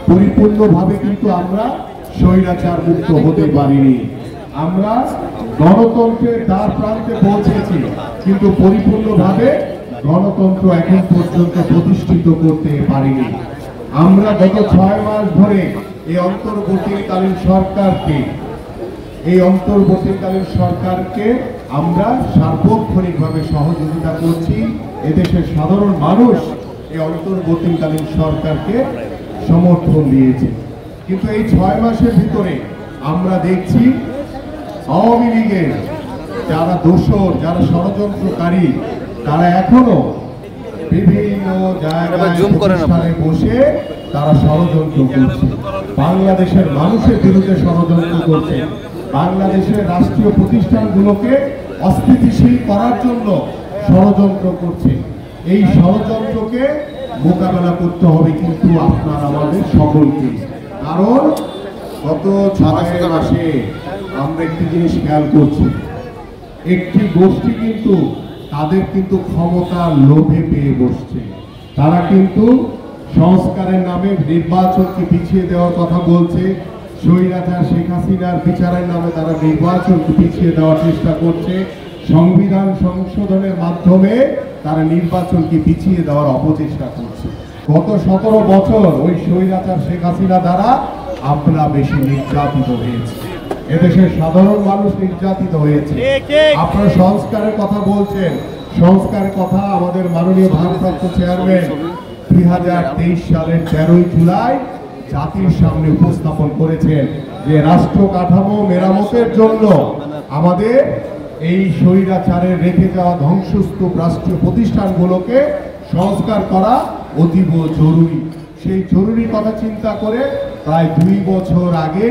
পরিপূর্ণভাবে কিন্তু আমরা স্বৈরাচার মুক্ত হতে পারিনি। আমরা গণতন্ত্রের দ্বার প্রান্তে পৌঁছেছি, কিন্তু পরিপূর্ণভাবে গণতন্ত্র এখন পর্যন্ত প্রতিষ্ঠিত করতে পারিনি। আমরা গত 6 মাস ধরে এই অন্তর্বর্তীকালীন সরকারকে আমরা সার্বক্ষণিকভাবে সহযোগিতা করছি। এদেশের সাধারণ মানুষ এই অন্তর্বর্তীকালীন সরকারকে সমর্থন দিয়েছে, কিন্তু এই 6 মাসের ভিতরে আমরা দেখছি আওয়ামী লীগের যারা দোসর, যারা ষড়যন্ত্রকারী, তারা এখনো বিভিন্ন জায়গায় বসে তারা ষড়যন্ত্র করছে, বাংলাদেশের মানুষের বিরুদ্ধে ষড়যন্ত্র করছে, বাংলাদেশের রাষ্ট্রীয় প্রতিষ্ঠানগুলোকে অস্থিতিশীল করার জন্য ষড়যন্ত্র করছে। এই ষড়যন্ত্রকে মোকাবেলা করতে হবে কিন্তু আপনার আমাদের সকলকে। কারণ গত 6 মাসে আমরা একটি জিনিস খেয়াল করছি, একটি গোষ্ঠী কিন্তু তাদের ক্ষমতার লোভে পেয়ে বসছে। তারা কিন্তু সংস্কারের নামে নির্বাচনকে পিছিয়ে দেওয়ার কথা বলছে। স্বৈরাচার শেখ হাসিনার বিচারের নামে তারা নির্বাচনকে পিছিয়ে দেওয়ার চেষ্টা করছে। সংবিধান সংশোধনের মাধ্যমে তারা নির্বাচনকে পিছিয়ে দেওয়ার অপচেষ্টা করছে। গত 17 বছর ওই স্বৈরাচার শেখ হাসিনা দ্বারা আমরা বেশি নির্যাতিত হয়েছে, এদেশের সাধারণ মানুষ নির্যাতিত হয়েছে। আপনারা সংস্কারের কথা বলছেন, সংস্কারের কথা আমাদের মাননীয় ভারপ্রাপ্ত চেয়ারম্যান 2023 সালের 13 জুলাই জাতির সামনে উপস্থাপন করেছেন যে রাষ্ট্র কাঠামো মেরামতের জন্য আমাদের এই স্বৈরাচারের রেখে যাওয়া ধ্বংসস্তূপ রাষ্ট্রীয় প্রতিষ্ঠানগুলোকে সংস্কার করা অতীব জরুরি। সেই জরুরি কথা চিন্তা করে প্রায় 2 বছর আগে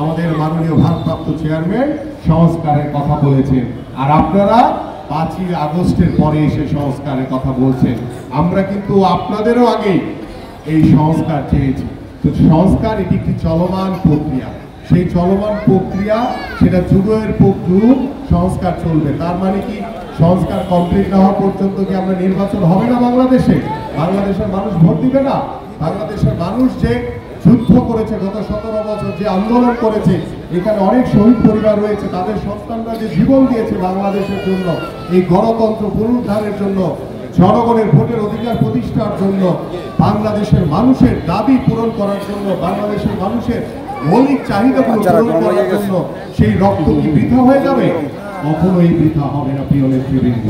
আমাদের মাননীয় ভারপ্রাপ্ত চেয়ারম্যান সংস্কারের কথা বলেছেন, আর আপনারা 5ই আগস্টের পরে এসে সংস্কারের কথা বলছেন। আমরা কিন্তু আপনাদেরও আগে এই সংস্কার চেয়েছি। তো সংস্কার এটি একটি চলমান প্রক্রিয়া, সেই চলমান প্রক্রিয়া সেটা যুগের পর যুগ সংস্কার চলবে। তার মানে কি সংস্কার কমপ্লিট না হওয়া পর্যন্ত কি আমরা নির্বাচন হবে না বাংলাদেশে? বাংলাদেশের মানুষ ভোট দিবে না? বাংলাদেশের মানুষ যে যুদ্ধ করেছে গত 17 বছর, যে আন্দোলন করেছে, এখানে অনেক শহীদ পরিবার রয়েছে, তাদের সন্তানরা যে জীবন দিয়েছে বাংলাদেশের জন্য, এই গণতন্ত্র পুনরুদ্ধারের জন্য, জনগণের ভোটের অধিকার প্রতিষ্ঠার জন্য, বাংলাদেশের মানুষের দাবি পূরণ করার জন্য, বাংলাদেশের মানুষের মৌলিক চাহিদাগুলো পূরণ করার জন্য সেই রক্ত কি বৃথা হয়ে যাবে? কখনোই বৃথা হবে না প্রিয় নেতৃবৃন্দ।